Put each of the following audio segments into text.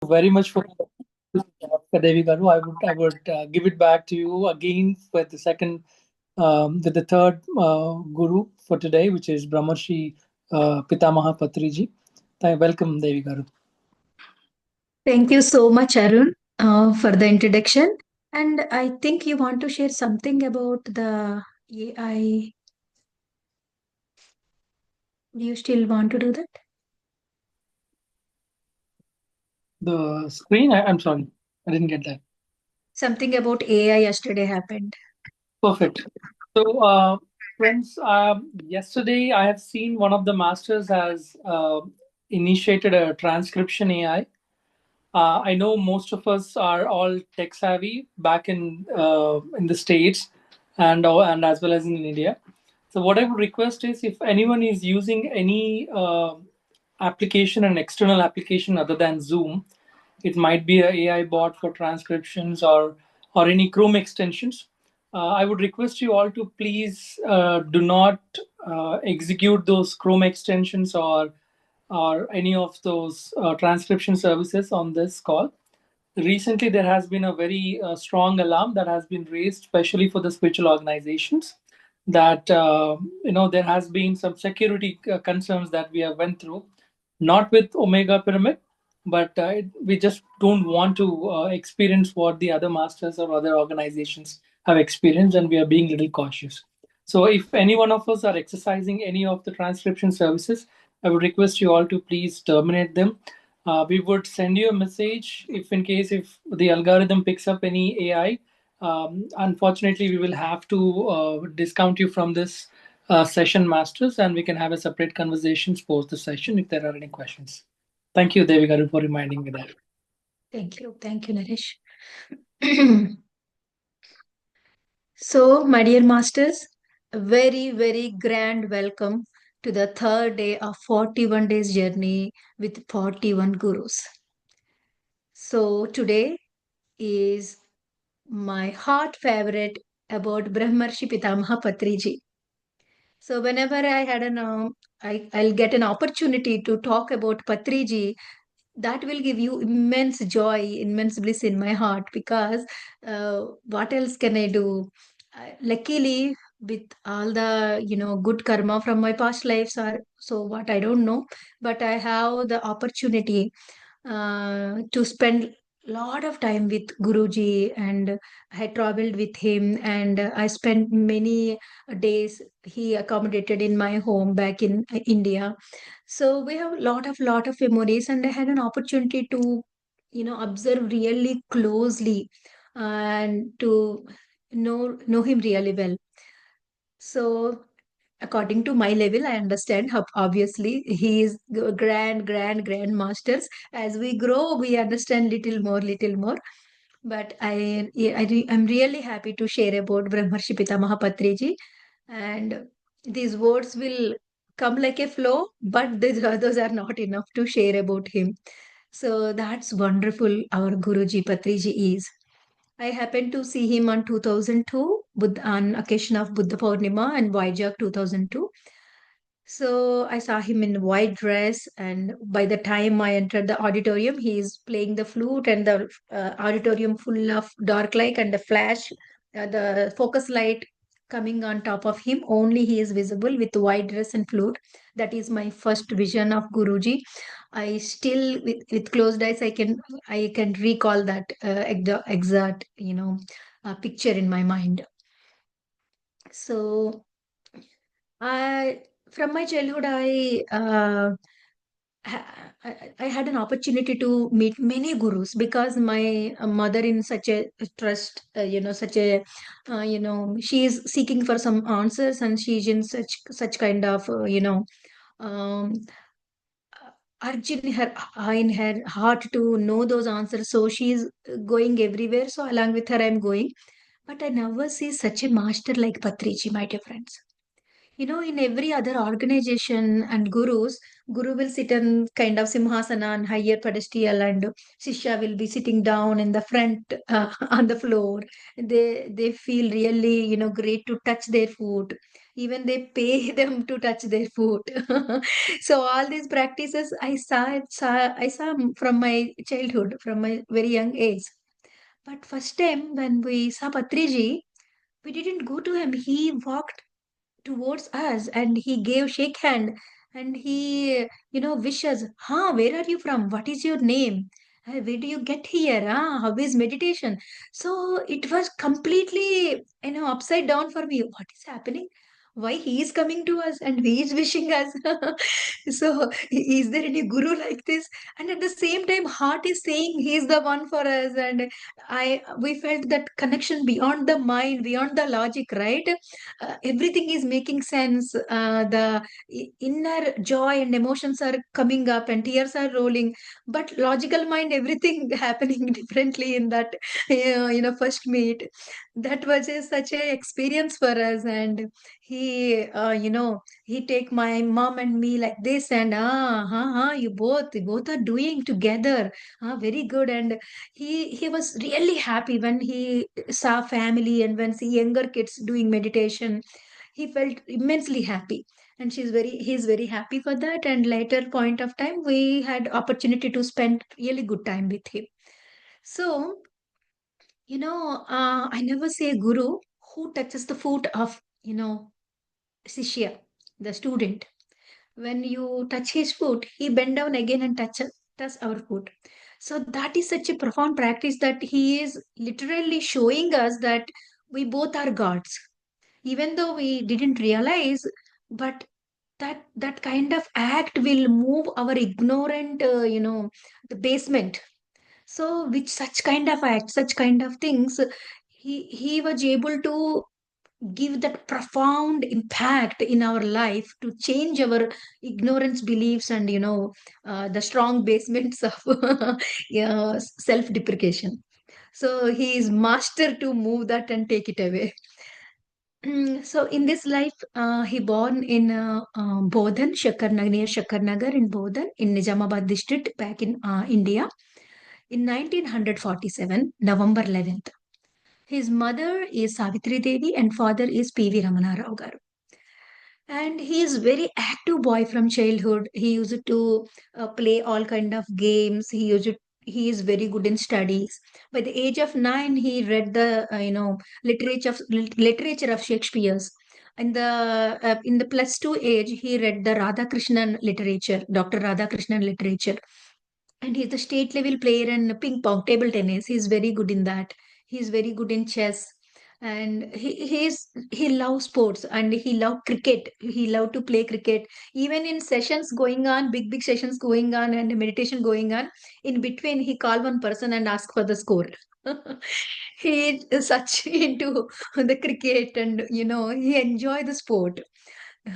very much for Devi Garu. I would give it back to you again for the second, with the third guru for today, which is Brahmarshi Pitamaha Patriji. Welcome, Devi Garu. Thank you so much, Arun, for the introduction. And I think you want to share something about the AI. Do you still want to do that? The screen, I'm sorry, I didn't get that. Something about AI yesterday happened. Perfect. So, friends, yesterday I have seen one of the masters has initiated a transcription AI. I know most of us are all tech savvy back in the States and as well as in India. So what I would request is if anyone is using any application, an external application other than Zoom, it might be a AI bot for transcriptions or any Chrome extensions. I would request you all to please do not execute those Chrome extensions or any of those transcription services on this call. Recently, there has been a very strong alarm that has been raised, especially for the spiritual organizations, that there has been some security concerns that we have went through, not with Omega Pyramid, but we just don't want to experience what the other masters or other organizations have experienced, and we are being a little cautious. So, if any one of us are exercising any of the transcription services, I would request you all to please terminate them. We would send you a message if the algorithm picks up any AI. Unfortunately, we will have to discount you from this session, masters, and we can have a separate conversation post the session if there are any questions. Thank you, Devi Garu, for reminding me that. Thank you, Naresh. So, my dear masters, a very, very grand welcome to the third day of 41 days journey with 41 gurus. So, today is my heart favorite about Brahmarshi Pitamaha Patriji. So whenever I had I'll get an opportunity to talk about Patriji, that will give you immense joy, immense bliss in my heart because what else can I do? Luckily, with all the good karma from my past lives, are so what I don't know, but I have the opportunity to spend lot of time with Guruji, and I traveled with him, and I spent many days he accommodated in my home back in India. So we have lot of memories, and I had an opportunity to observe really closely and to know him really well. So according to my level, I understand how obviously he is grand masters. As we grow, we understand little more. But I'm really happy to share about Brahmarshi Pitamaha Patriji, and these words will come like a flow, but those are not enough to share about him. So that's wonderful. Our Guruji Patriji is. I happened to see him on 2002 on occasion of Buddha Purnima and Vizag 2002. So I saw him in white dress, and by the time I entered the auditorium, he is playing the flute, and the auditorium full of dark light and the flash, the focus light coming on top of him. Only he is visible with white dress and flute. That is my first vision of Guruji. I still, with closed eyes, I can recall that exact picture in my mind. So I from my childhood, I had an opportunity to meet many gurus because my mother in such a trust, such a, she is seeking for some answers, and she's in such kind of, um, urge in her heart to know those answers. So she's going everywhere. So along with her, I'm going. But I never see such a master like Patriji, my dear friends. In every other organization and guru will sit in kind of simhasana and higher pedestal, and shishya will be sitting down in the front on the floor. They feel really, great to touch their foot. Even they pay them to touch their foot. So all these practices I saw from my childhood, from my very young age. But first time when we saw Patriji, we didn't go to him. He walked towards us and he gave shake hand, and he wish us, where are you from, what is your name, where do you get here, how is meditation. So it was completely upside down for me. What is happening, why he is coming to us and he is wishing us. So is there any guru like this? And at the same time heart is saying he is the one for us. And I we felt that connection beyond the mind, beyond the logic, right? Everything is making sense. The inner joy and emotions are coming up and tears are rolling. But logical mind, everything happening differently in that first meet. That was such a experience for us. And he take my mom and me like this, and you both are doing together, very good. And he was really happy when he saw family and when see younger kids doing meditation. He felt immensely happy, and he's very happy for that. And later point of time we had opportunity to spend really good time with him. So I never say guru who touches the foot of shishya, the student. When you touch his foot, he bend down again and touch our foot. So that is such a profound practice that he is literally showing us that we both are gods, even though we didn't realize. But that kind of act will move our ignorant, the basement. So with such kind of act, such kind of things, he was able to give that profound impact in our life to change our ignorance beliefs and the strong basements of yeah, self deprecation. So he is master to move that and take it away. So in this life, he born in Bodhan, Shakarnagar, near Shakarnagar in Bodhan, in Nizamabad district, back in India, in 1947, November 11th. His mother is Savitri Devi and father is P.V. Ramana Rao garu. And he is very active boy from childhood. He used to play all kind of games. He is very good in studies. By the age of 9, he read the literature of Shakespeare's. In the +2 age, he read the Radhakrishnan literature, Dr. Radhakrishnan literature. And he's the state level player in ping pong, table tennis. He's very good in that. He's very good in chess. And he loves sports and he loved cricket. He loved to play cricket. Even in sessions going on, big sessions going on and meditation going on, in between he call one person and ask for the score. He is such into the cricket, and he enjoy the sport.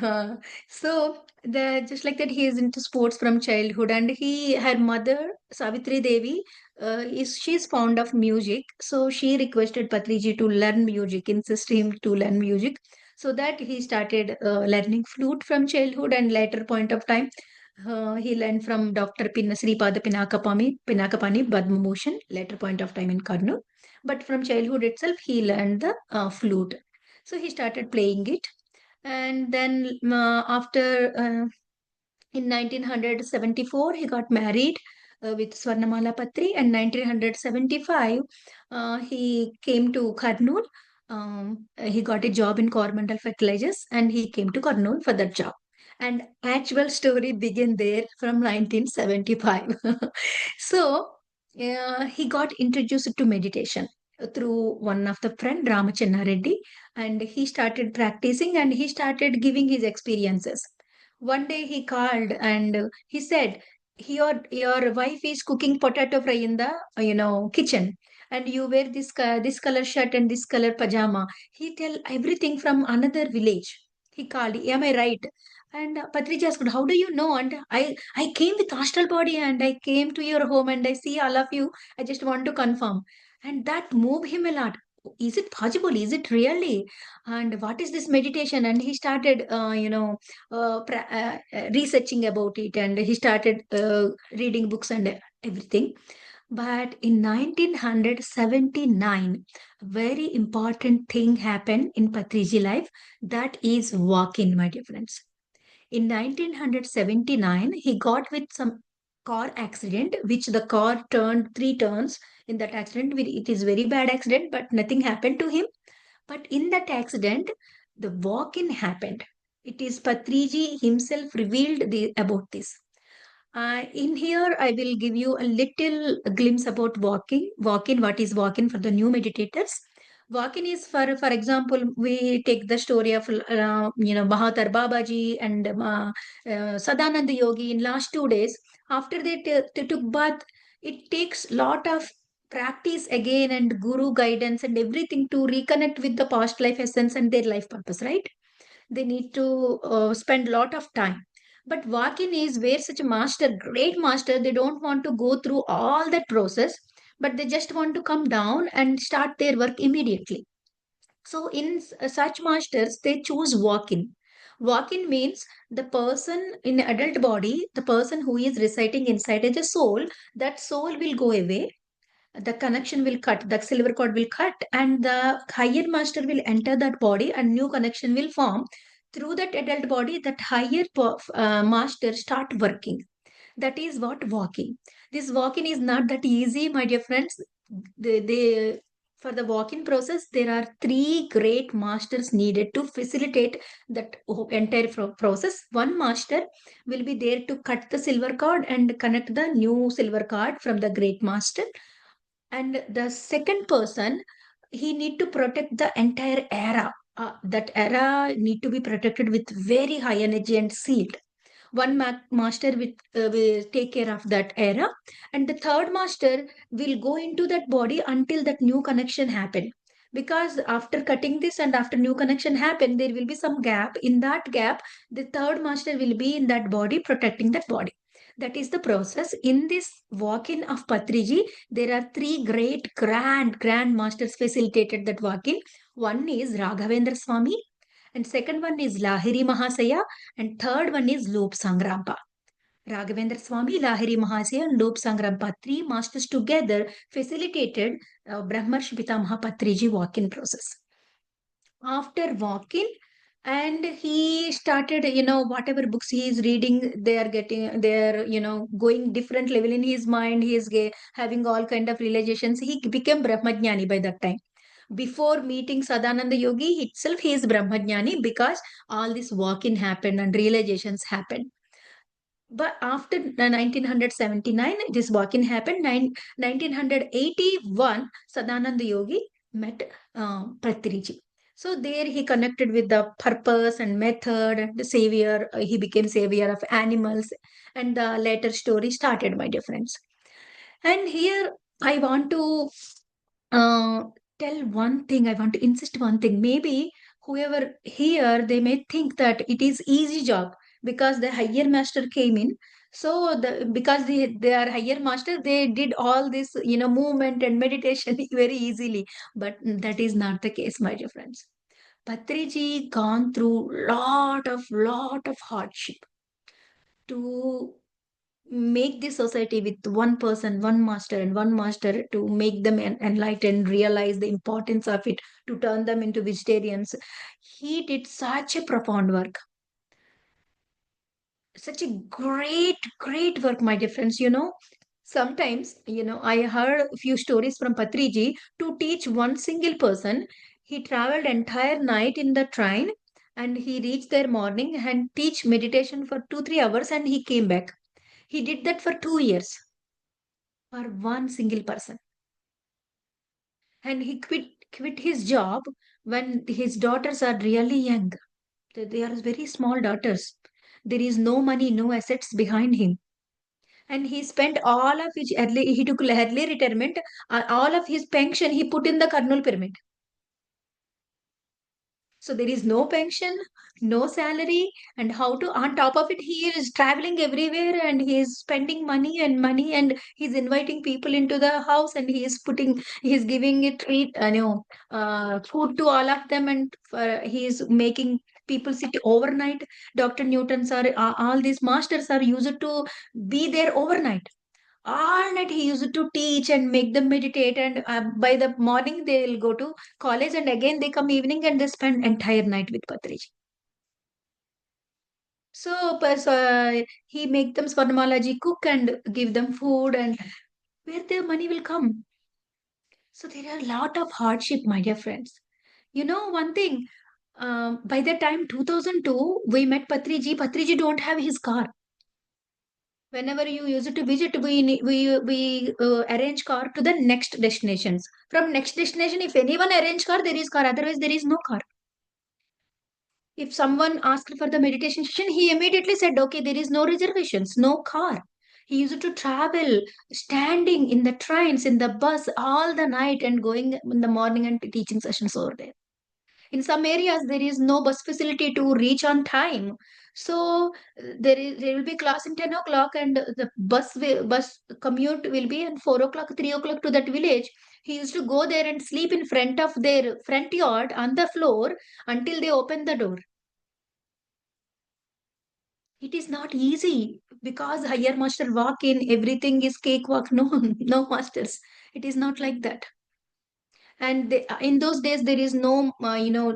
uh, so the just like that he is into sports from childhood. And her mother Savitri Devi is she's fond of music, so she requested Patriji to learn music, insist him to learn music, so that he started learning flute from childhood. And later point of time he learned from Dr. Sripada Pinakapani Padma Bhushan, later point of time in Karnool. But from childhood itself he learned the flute, so he started playing it. And then after in 1974, he got married with Swarnamala Patri, and 1975, he came to Karnool. He got a job in Coromandel Fertilizers, and he came to Karnool for that job. And actual story began there from 1975. So he got introduced to meditation through one of the friend, Ramachandra Reddy, and he started practicing and he started giving his experiences. One day he called and he said, your wife is cooking potato fry in the kitchen, and you wear this color shirt and this color pajama. He tell everything from another village. He called, am I right? And Patrija asked, how do you know? And I came with hostel body and I came to your home and I see all of you. I just want to confirm. And that moved him a lot. Is it possible? Is it really? And what is this meditation? And he started researching about it, and he started reading books and everything. But in 1979, a very important thing happened in Patriji life, that is walk-in, my dear friends. In 1979, he got with some car accident, which the car turned three turns. In that accident, it is very bad accident, but nothing happened to him. But in that accident, the walk-in happened. It is Patriji himself revealed about this. In here, I will give you a little glimpse about walking. Walk-in, what is walk-in for the new meditators? Walk-in is, for example, we take the story of Mahatar Babaji and Sadananda Yogi in last 2 days. After they took bath, it takes lot of practice again and guru guidance and everything to reconnect with the past life essence and their life purpose, right? They need to spend a lot of time. But walk-in is where such a master, great master, they don't want to go through all that process, but they just want to come down and start their work immediately. So in such masters, they choose walk-in. Walk-in means the person in adult body, the person who is residing inside as a soul, that soul will go away, the connection will cut, the silver cord will cut, and the higher master will enter that body and new connection will form. Through that adult body, that higher master start working. That is what walking. This walking is not that easy, my dear friends. They for the walk-in process, there are three great masters needed to facilitate that entire process. One master will be there to cut the silver cord and connect the new silver cord from the great master, and the second person, he need to protect the entire era. That era need to be protected with very high energy and sealed. One master will take care of that era, and the third master will go into that body until that new connection happen. Because after cutting this and after new connection happen, there will be some gap. In that gap, the third master will be in that body protecting that body. That is the process. In this walk-in of Patriji, there are three great grand masters facilitated that walk-in. One is Raghavendra Swami, and second one is Lahiri Mahasaya, and third one is Loop Sangrampa. Raghavendra Swami, Lahiri Mahasaya, and Loop Sangrampa, three masters together facilitated Brahmarshi Pitamaha Patriji walk-in process. After walking, and he started, whatever books he is reading, they are getting, they're, going different level in his mind. He is having all kind of realizations. He became Brahmajnani by that time. Before meeting Sadananda Yogi itself, he is Brahmajnani because all this walk-in happened and realizations happened. But after 1979, this walk-in happened. 1981, Sadananda Yogi met Patriji. So there he connected with the purpose and method and the savior. He became savior of animals, and the later story started, my dear friends. And here I want to uh, tell one thing. I want to insist one thing. Maybe whoever here, they may think that it is easy job because the higher master came in. So because they are higher master, they did all this, movement and meditation very easily. But that is not the case, my dear friends. Patriji gone through lot of hardship to make this society with one person, one master, and one master, to make them enlightened, realize the importance of it, to turn them into vegetarians. He did such a profound work, such a great work, my dear friends. Sometimes, I heard a few stories from Patriji. To teach one single person, he traveled entire night in the train, and he reached there morning and teach meditation for 2-3 hours, and he came back. He did that for 2 years for one single person. And he quit his job when his daughters are really young. They are very small daughters. There is no money, no assets behind him. And he spent all of his early, he took early retirement, all of his pension he put in the Karnool pyramid. So there is no pension, no salary, and how to, on top of it, he is traveling everywhere and he is spending money, and he's inviting people into the house, and he's giving it treat, food to all of them, and he is making people sit overnight. Dr. Newtons are, all these masters are used to be there overnight. All night he used to teach and make them meditate. And by the morning they'll go to college, and again they come evening and they spend entire night with Patriji. So, he make them Swarnamalaji cook and give them food, and where their money will come. So there are a lot of hardship, my dear friends. You know one thing, by the time 2002, we met Patriji. Patriji don't have his car. Whenever you use it to visit, we arrange car to the next destinations. From next destination, if anyone arrange car, there is car. Otherwise, there is no car. If someone asked for the meditation session, he immediately said, "Okay, there is no reservations, no car." He used to travel, standing in the trains, in the bus all the night, and going in the morning and teaching sessions over there. In some areas there is no bus facility to reach on time, so there will be class in 10 o'clock, and the bus commute will be at 4 o'clock, 3 o'clock to that village. He used to go there and sleep in front of their front yard on the floor until they open the door. It is not easy, because higher master walk in, everything is cakewalk. No, no masters, it is not like that. And in those days there is no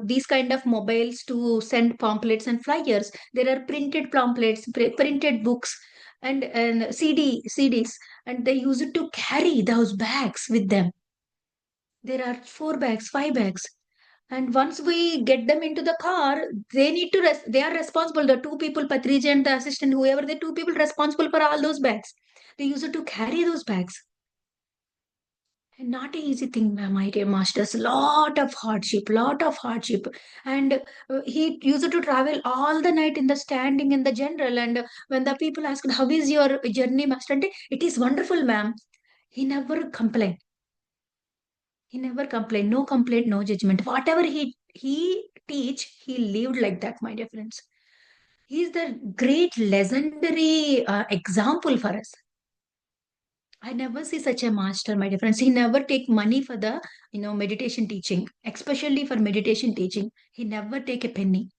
these kind of mobiles to send pamphlets and flyers. There are printed pamphlets, printed books, and CDs, and they used to carry those bags with them. There are 4 bags, 5 bags, and once we get them into the car, they need to they are responsible, the two people, Patriji and the assistant, whoever, the two people responsible for all those bags. They used to carry those bags. Not an easy thing, my dear masters. Lot of hardship, lot of hardship. And he used to travel all the night in the standing in the general. And when the people asked, "How is your journey, master?" And "It is wonderful, ma'am." He never complained. He never complained. No complaint, no judgment. Whatever he teach, he lived like that, my dear friends. He is the great legendary example for us. I never see such a master, my dear friends. He never take money for the, meditation teaching, especially for meditation teaching. He never take a penny,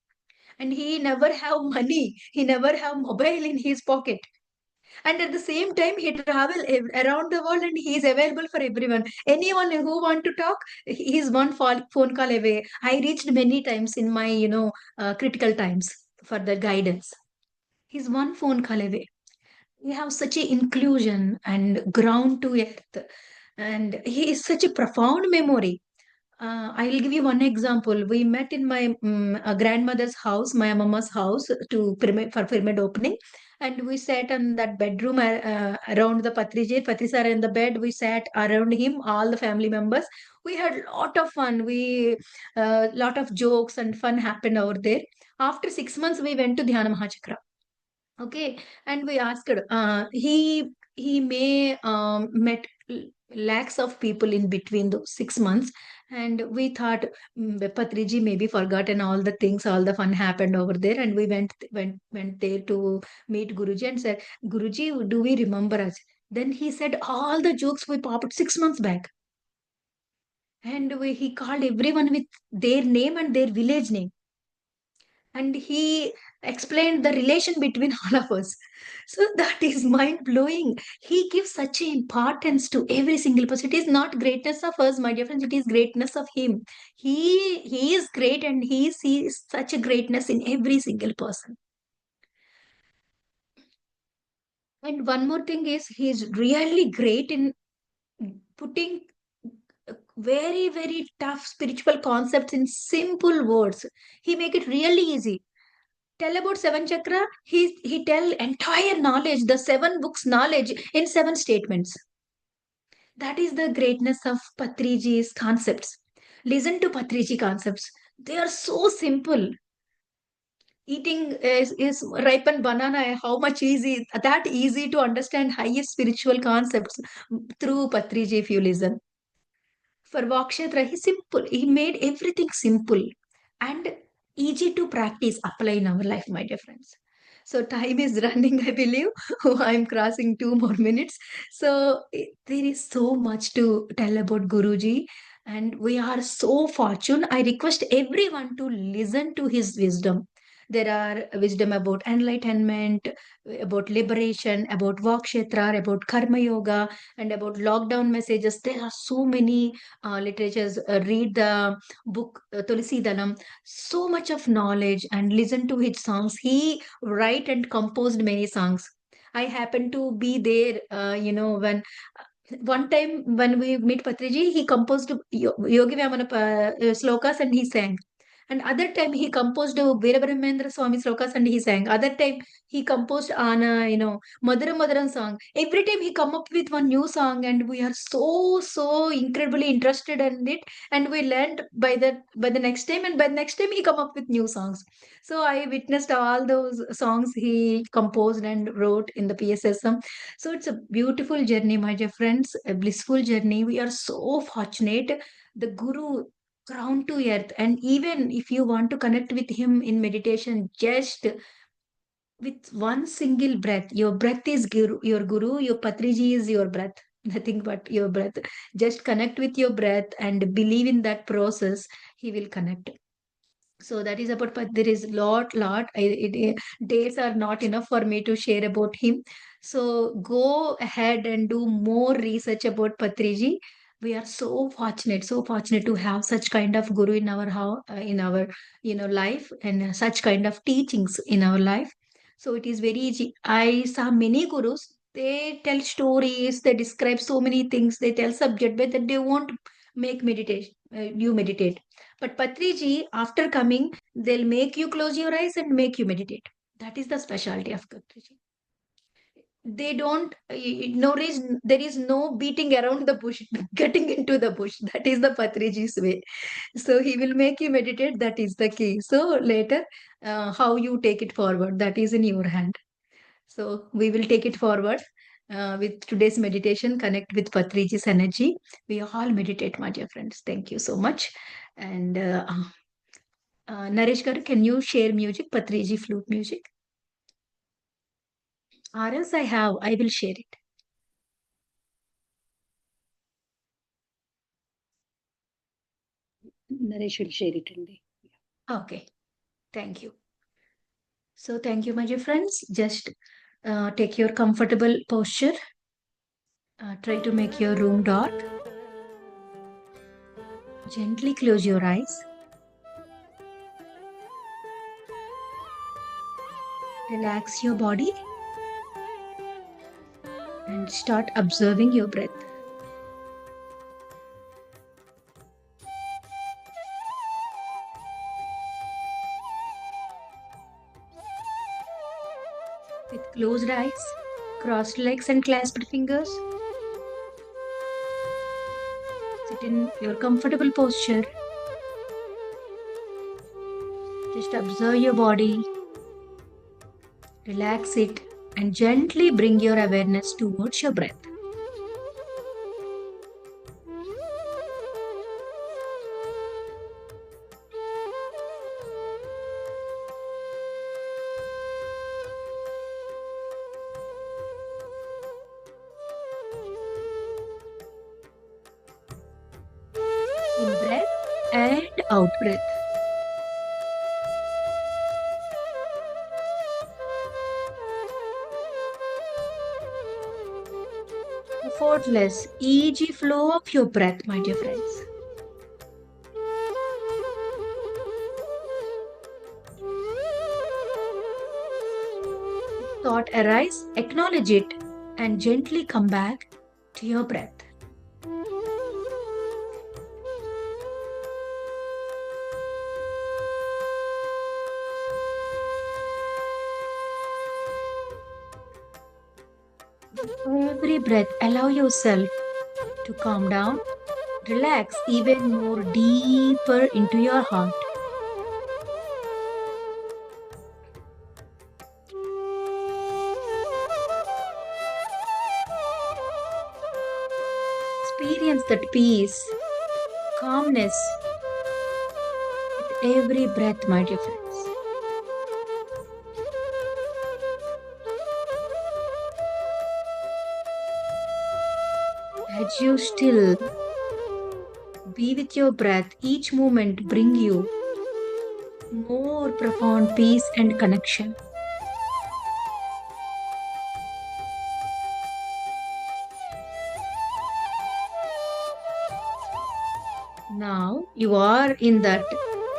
and he never have money. He never have mobile in his pocket. And at the same time, he travel around the world, and he is available for everyone. Anyone who want to talk, he is one phone call away. I reached many times in my, critical times for the guidance. He's one phone call away. We have such a inclusion and ground to earth, and he is such a profound memory. I'll give you one example. We met in my grandmother's house, my mama's house, for pyramid opening, and we sat on that bedroom around the Patrisar in the bed. We sat around him, all the family members. We had a lot of fun. We lot of jokes and fun happened over there. After 6 months, we went to Dhyana Mahachakra. Okay, and we asked, he may met lakhs of people in between those 6 months, and we thought, Patriji maybe forgotten all the things, all the fun happened over there, and we went there to meet Guruji and said, "Guruji, do we remember us?" Then he said all the jokes we popped 6 months back, and he called everyone with their name and their village name, and he explained the relation between all of us. So that is mind blowing. He gives such an importance to every single person. It is not greatness of us, my dear friends, it is greatness of him. He is great, and he sees such a greatness in every single person. And one more thing is, he is really great in putting very very tough spiritual concepts in simple words. He make it really easy. Tell about seven chakra, he tell entire knowledge, the 7 books knowledge in 7 statements. That is the greatness of Patriji's concepts. Listen to Patriji concepts. They are so simple. Eating is ripened banana, how much easy, that easy to understand highest spiritual concepts through Patriji if you listen. For Vakshetra, he simple. He made everything simple and easy to practice, apply in our life, my dear friends. So time is running, I believe. I'm crossing 2 more minutes. So there is so much to tell about Guruji, and we are so fortunate. I request everyone to listen to his wisdom. There are wisdom about enlightenment, about liberation, about Vakshetra, about Karma Yoga, and about lockdown messages. There are so many literatures. Read the book Tulsi Dalam. So much of knowledge, and listen to his songs. He write and composed many songs. I happened to be there, when one time when we meet Patriji, he composed Yogi Vyamana slokas and he sang. And other time he composed Veerabrahmendra Swami slokas and he sang. Other time he composed on Madhura Madhuram song. Every time he come up with one new song, and we are so incredibly interested in it, and we learned by the next time, and by the next time he come up with new songs. So I witnessed all those songs he composed and wrote in the PSSM. So it's a beautiful journey, my dear friends, a blissful journey. We are so fortunate. The Guru ground to earth. And even if you want to connect with him in meditation, just with one single breath, your breath is your Guru, your Patriji is your breath. Nothing but your breath. Just connect with your breath and believe in that process. He will connect. So that is about, but there is lot. Days are not enough for me to share about him. So go ahead and do more research about Patriji. We are so fortunate to have such kind of guru in our house, in our life, and such kind of teachings in our life. So it is very easy. I saw many gurus. They tell stories. They describe so many things. They tell subject, but that they won't make meditation. You meditate, but Patriji, after coming, they'll make you close your eyes and make you meditate. That is the specialty of Patriji. They don't, no reason, there is no beating around the bush, getting into the bush. That is the Patriji's way. So he will make you meditate. That is the key. So later, how you take it forward, that is in your hand. So we will take it forward. With today's meditation, connect with Patriji's energy. We all meditate, my dear friends. Thank you so much. And Naresh garu, can you share music, Patriji flute music? Or else I will share it. Naresh will share it in the. Okay, thank you. So thank you, my dear friends. Just take your comfortable posture. Try to make your room dark. Gently close your eyes. Relax your body and start observing your breath. With closed eyes, crossed legs and clasped fingers, sit in your comfortable posture. Just observe your body, relax it, and gently bring your awareness towards your breath. In breath and out breath. Effortless, easy flow of your breath, my dear friends. If thought arise, acknowledge it and gently come back to your breath. Every breath, allow yourself to calm down, relax even more deeper into your heart. Experience that peace, calmness with every breath, my dear friends. As you still be with your breath, each moment bring you more profound peace and connection. Now you are in that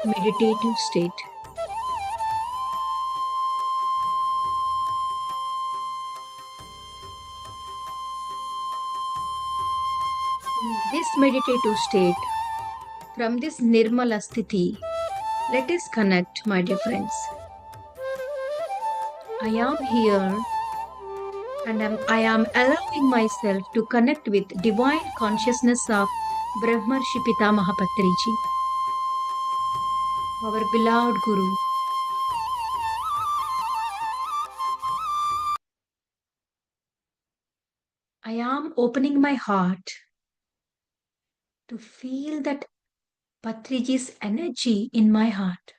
meditative state. In this meditative state, from this Nirmala Sthiti, let us connect, my dear friends. I am here and I am allowing myself to connect with divine consciousness of Brahmarshi Patriji, our beloved Guru. I am opening my heart to feel that Patriji's energy in my heart.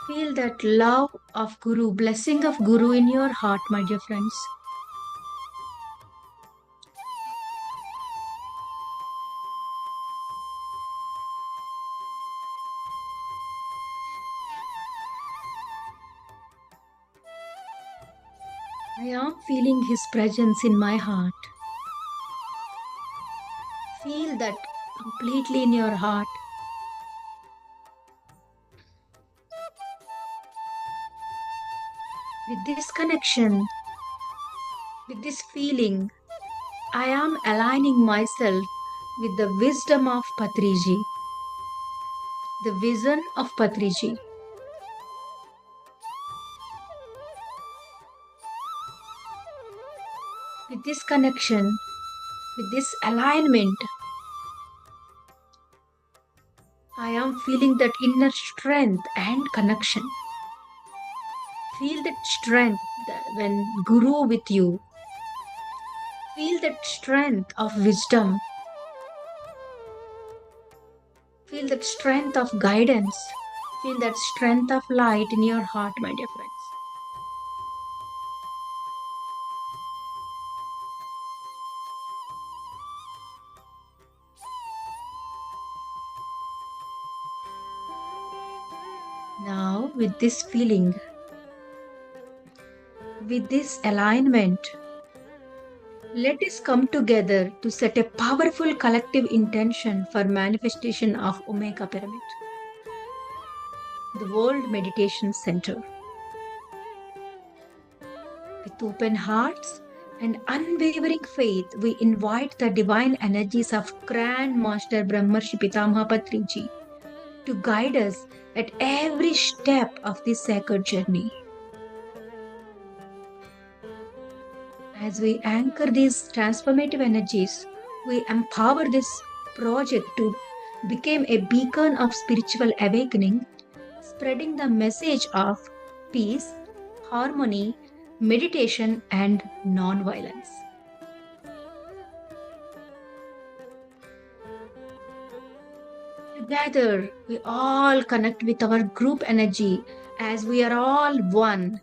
Feel that love of Guru, blessing of Guru in your heart, my dear friends. I am feeling his presence in my heart. Feel that completely in your heart. With this connection, with this feeling, I am aligning myself with the wisdom of Patriji, the vision of Patriji. With this connection, with this alignment, I am feeling that inner strength and connection. Feel that strength when Guru with you. Feel that strength of wisdom. Feel that strength of guidance. Feel that strength of light in your heart, my dear friends. Now, with this feeling, with this alignment, let us come together to set a powerful collective intention for manifestation of Omega Pyramid, the World Meditation Center. With open hearts and unwavering faith, we invite the divine energies of Grand Master Brahmarshi Patriji to guide us at every step of this sacred journey. As we anchor these transformative energies, we empower this project to become a beacon of spiritual awakening, spreading the message of peace, harmony, meditation, and non-violence. Together, we all connect with our group energy as we are all one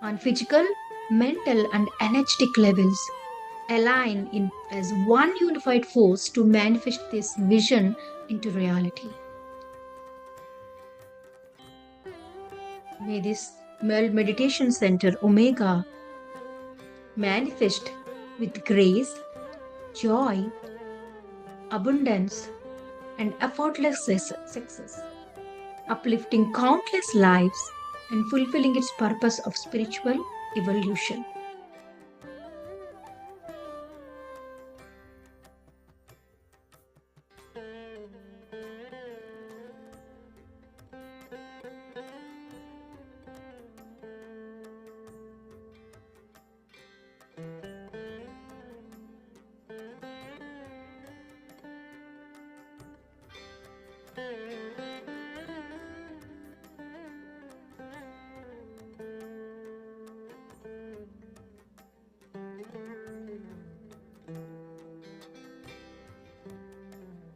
on physical, mental, and energetic levels, align in as one unified force to manifest this vision into reality. May this meditation center, Omega, manifest with grace, joy, abundance, and effortless success, uplifting countless lives and fulfilling its purpose of spiritual evolution.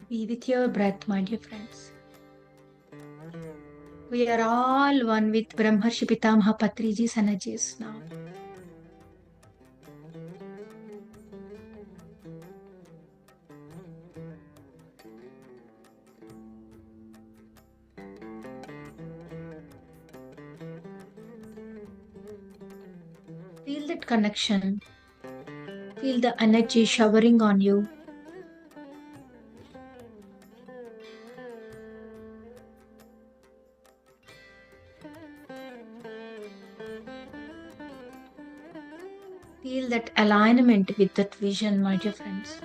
Be with your breath, my dear friends. We are all one with Brahmarshi Pitamaha Patriji's energies now. Feel that connection. Feel the energy showering on you. Feel that alignment with that vision, my dear friends.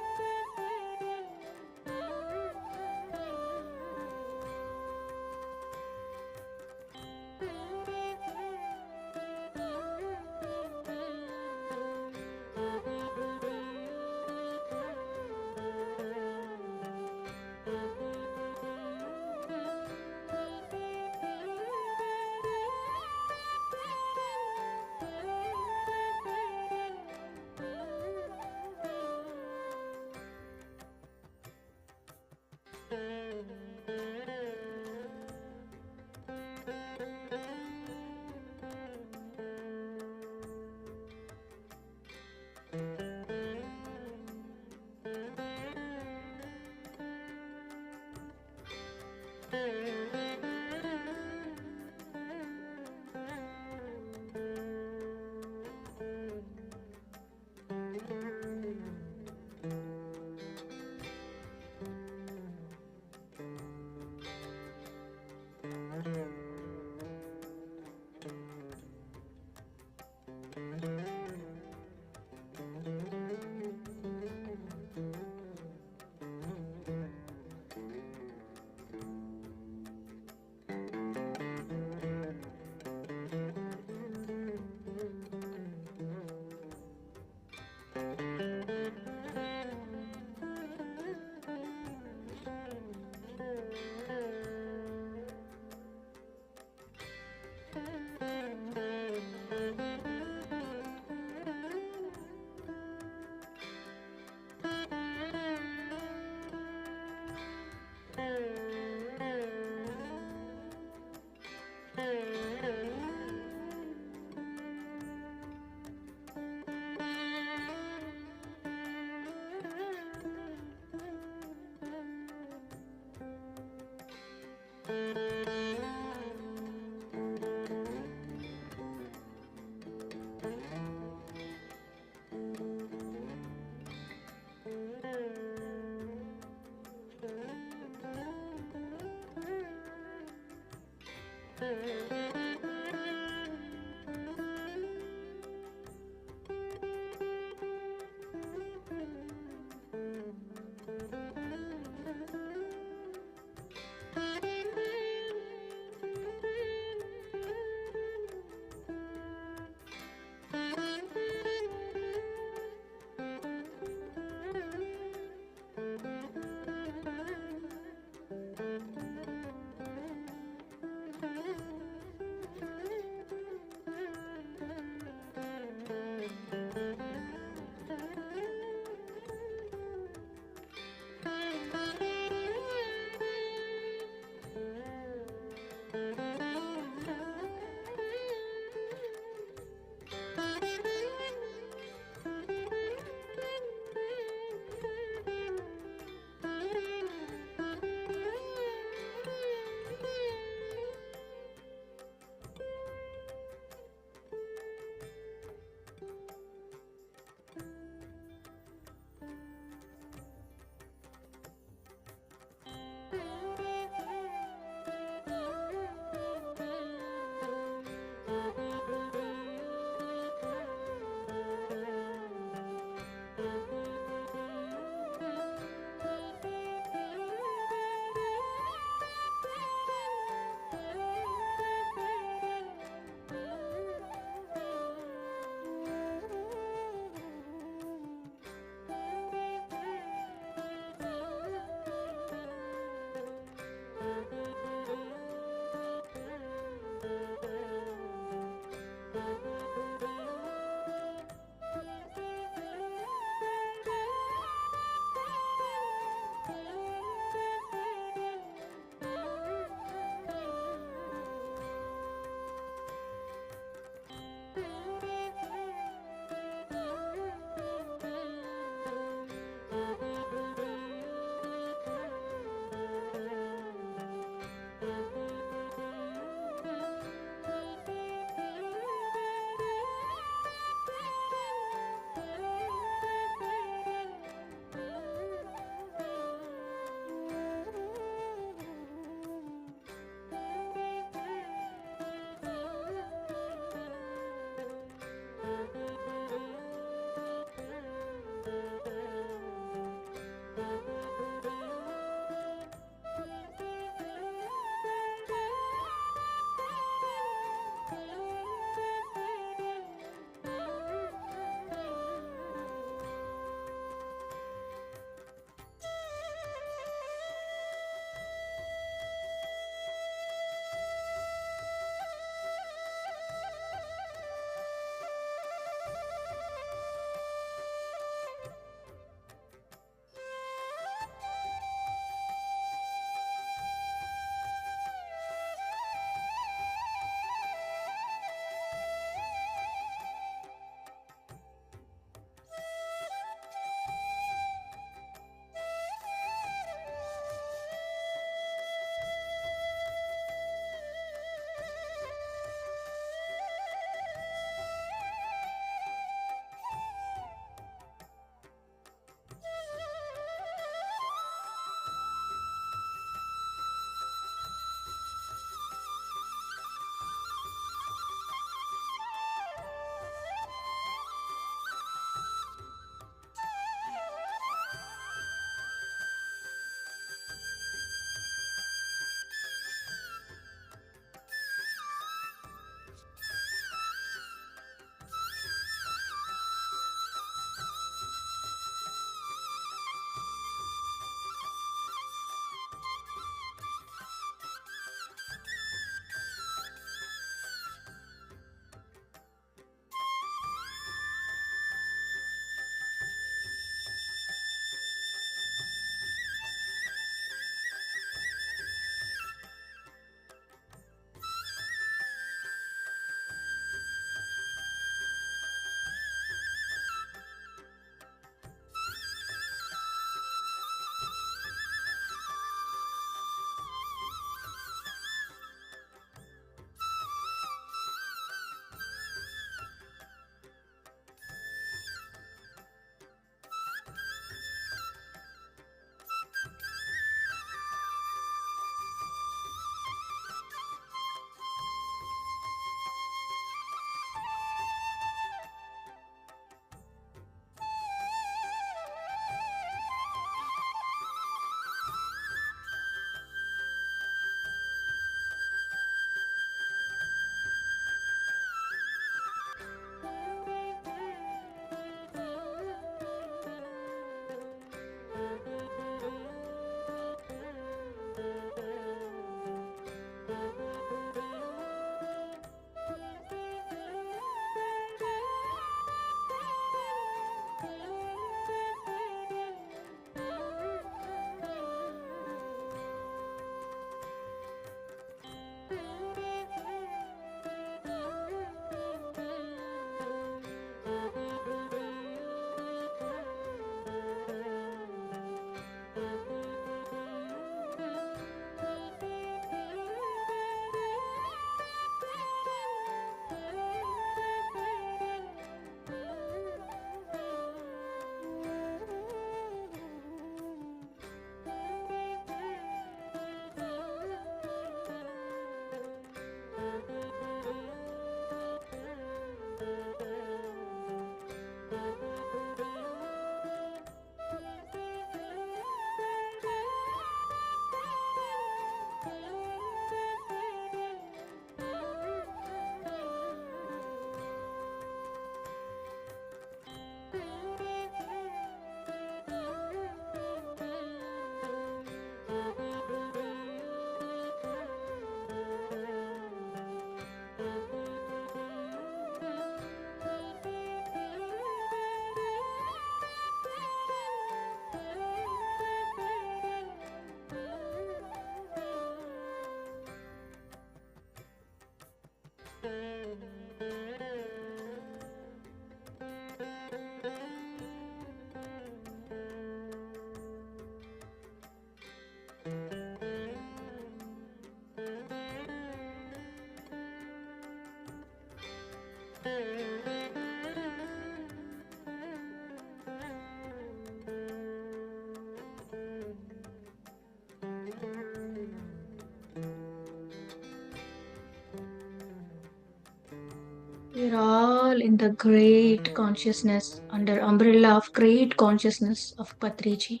We're all in the great consciousness, under umbrella of great consciousness of Patriji.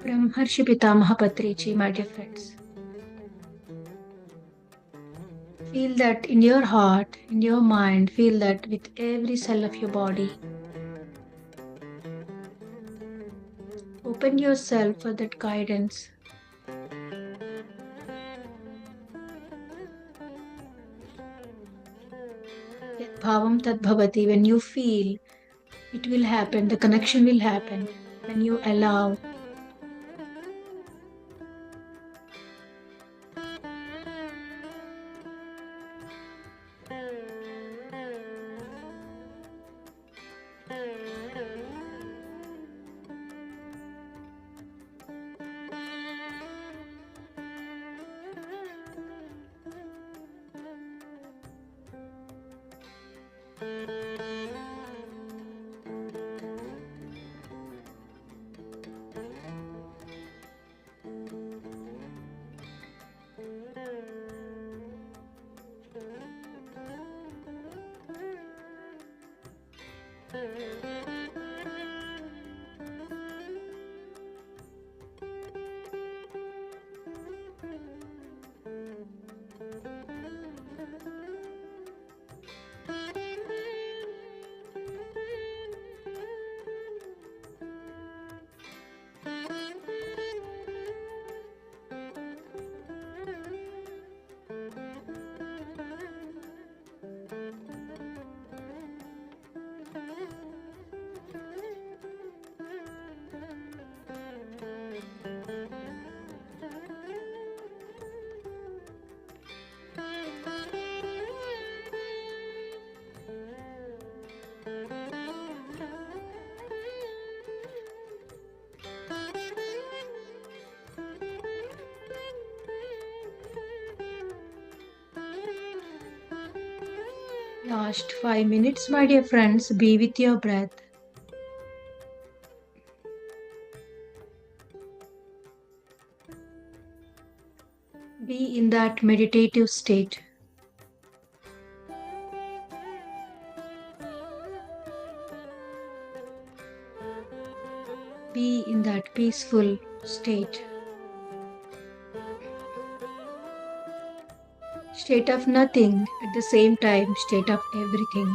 Brahmarshi Patriji, my dear friends. Feel that in your heart, in your mind, feel that with every cell of your body. Open yourself for that guidance. Yat bhavam tad bhavati. When you feel, it will happen, the connection will happen. When you allow. Last 5 minutes, my dear friends, be with your breath. Be in that meditative state. Be in that peaceful state. State of nothing, at the same time, state of everything.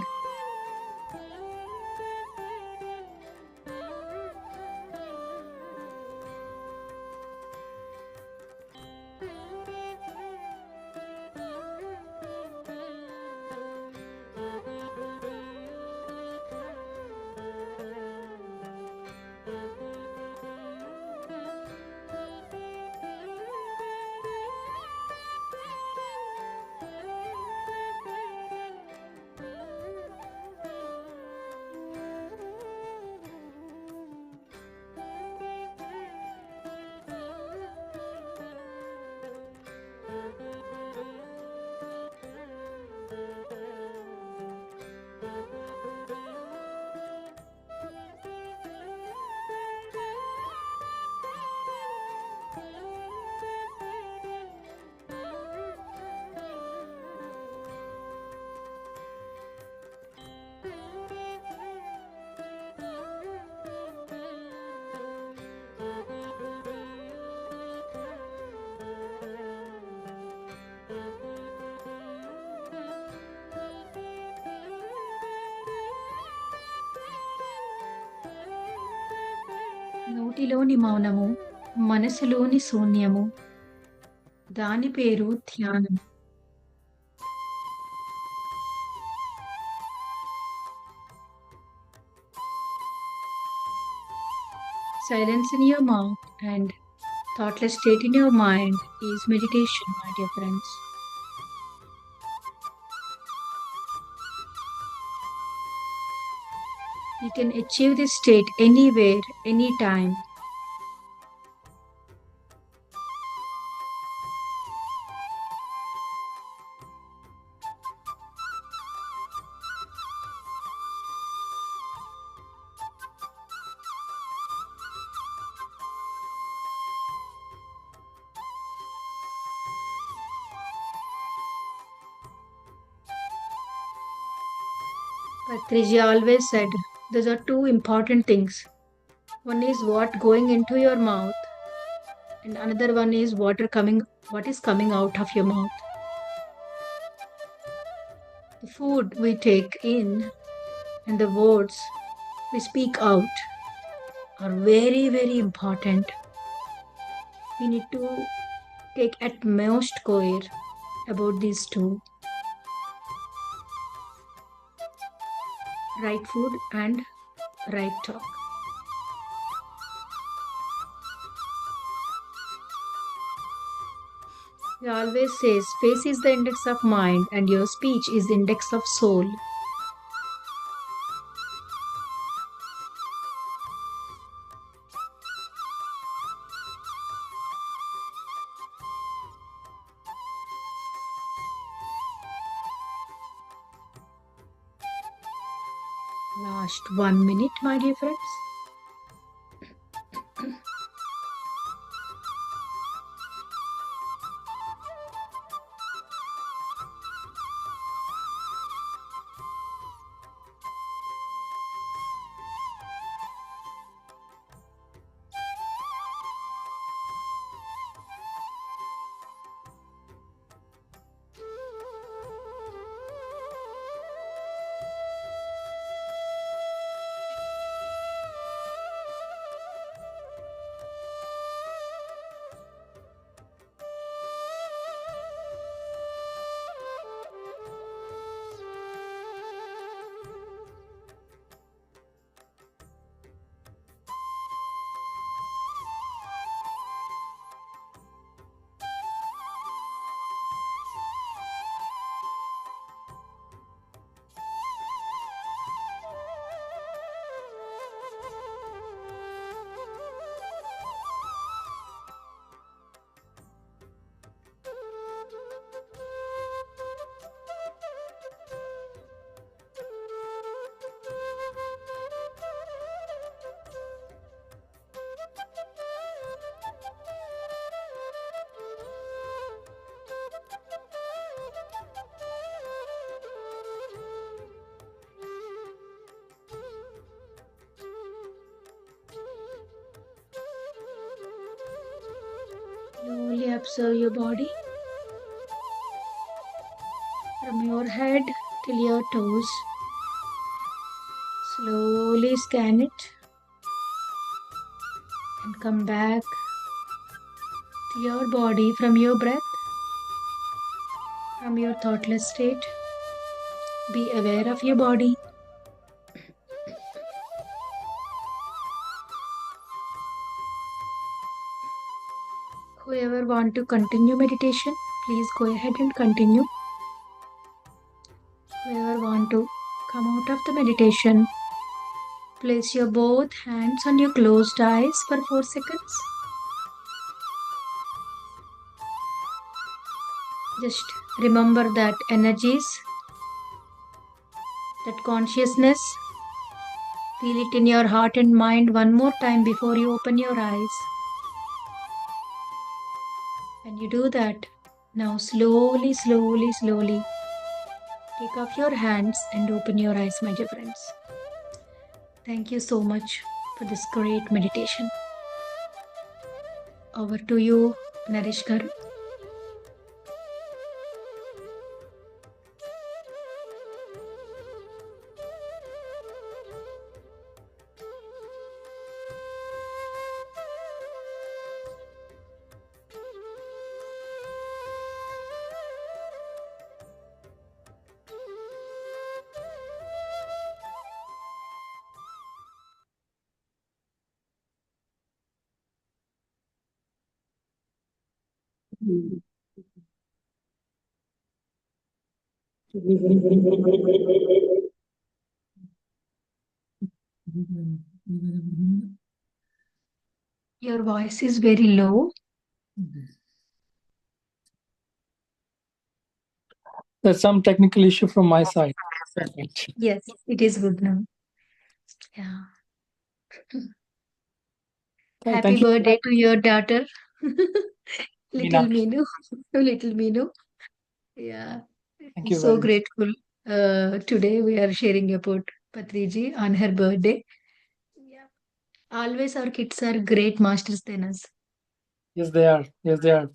నోటిలోని మౌనము మనసులోని శూన్యము దాని పేరు ధ్యానం. Silence in your mouth and thoughtless state in your mind is meditation, my dear friends. You can achieve this state anywhere, anytime. Patriji always said those are two important things. One is what going into your mouth, and another one is what is coming out of your mouth. The food we take in and the words we speak out are very, very important. We need to take utmost care about these two, right food and right talk. He always says face is the index of mind and your speech is the index of soul. Last 1 minute, my dear friends. Slowly observe your body from your head till your toes. Slowly scan it and come back to your body from your breath, from your thoughtless state. Be aware of your body. Whoever want to continue meditation, please go ahead and continue. Whoever want to come out of the meditation, place your both hands on your closed eyes for 4 seconds. Just remember that energies, that consciousness, feel it in your heart and mind one more time before you open your eyes. When you do that, now slowly, slowly, slowly, take off your hands and open your eyes, my dear friends. Thank you so much for this great meditation. Over to you, Naresh garu. Your voice is very low. There's some technical issue from my side. Yes, it is good now. Yeah. Happy Thank you. birthday to your daughter, little Meena. Meenu. Little Meenu. Yeah. Thank I'm you so very much. grateful. Today we are sharing about Patriji on her birthday. Yeah. Always our kids are great masters than us. Yes, they are. Yes, they are.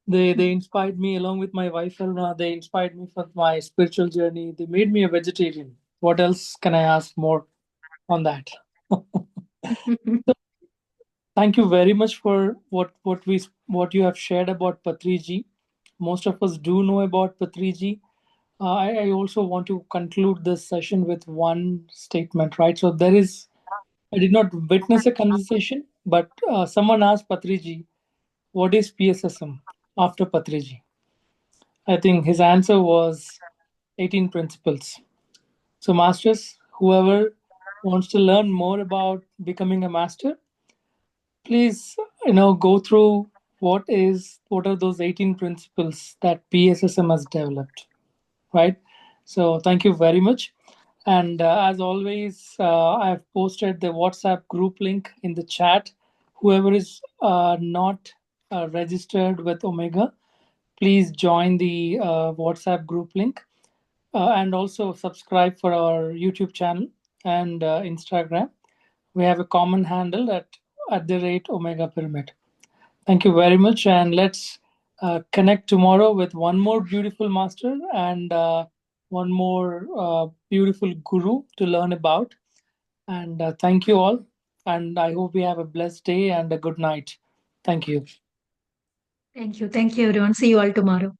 They inspired me along with my wife Aruna. They inspired me for my spiritual journey. They made me a vegetarian. What else can I ask more on that? Thank you very much for what you have shared about Patriji. Most of us do know about Patriji. I also want to conclude this session with one statement, right? So I did not witness a conversation, but someone asked Patriji, "What is PSSM?" After Patriji, I think his answer was 18 principles. So, masters, whoever wants to learn more about becoming a master, please go through what are those 18 principles that PSSM has developed, right? So thank you very much. And as always, I have posted the WhatsApp group link in the chat. Whoever is not registered with Omega, please join the WhatsApp group link, and also subscribe for our YouTube channel and Instagram. We have a common handle at the rate Omega Pyramid. Thank you very much, and let's connect tomorrow with one more beautiful master and one more beautiful guru to learn about. And thank you all, and I hope we have a blessed day and a good night. Thank you. Thank you. Thank you, everyone. See you all tomorrow.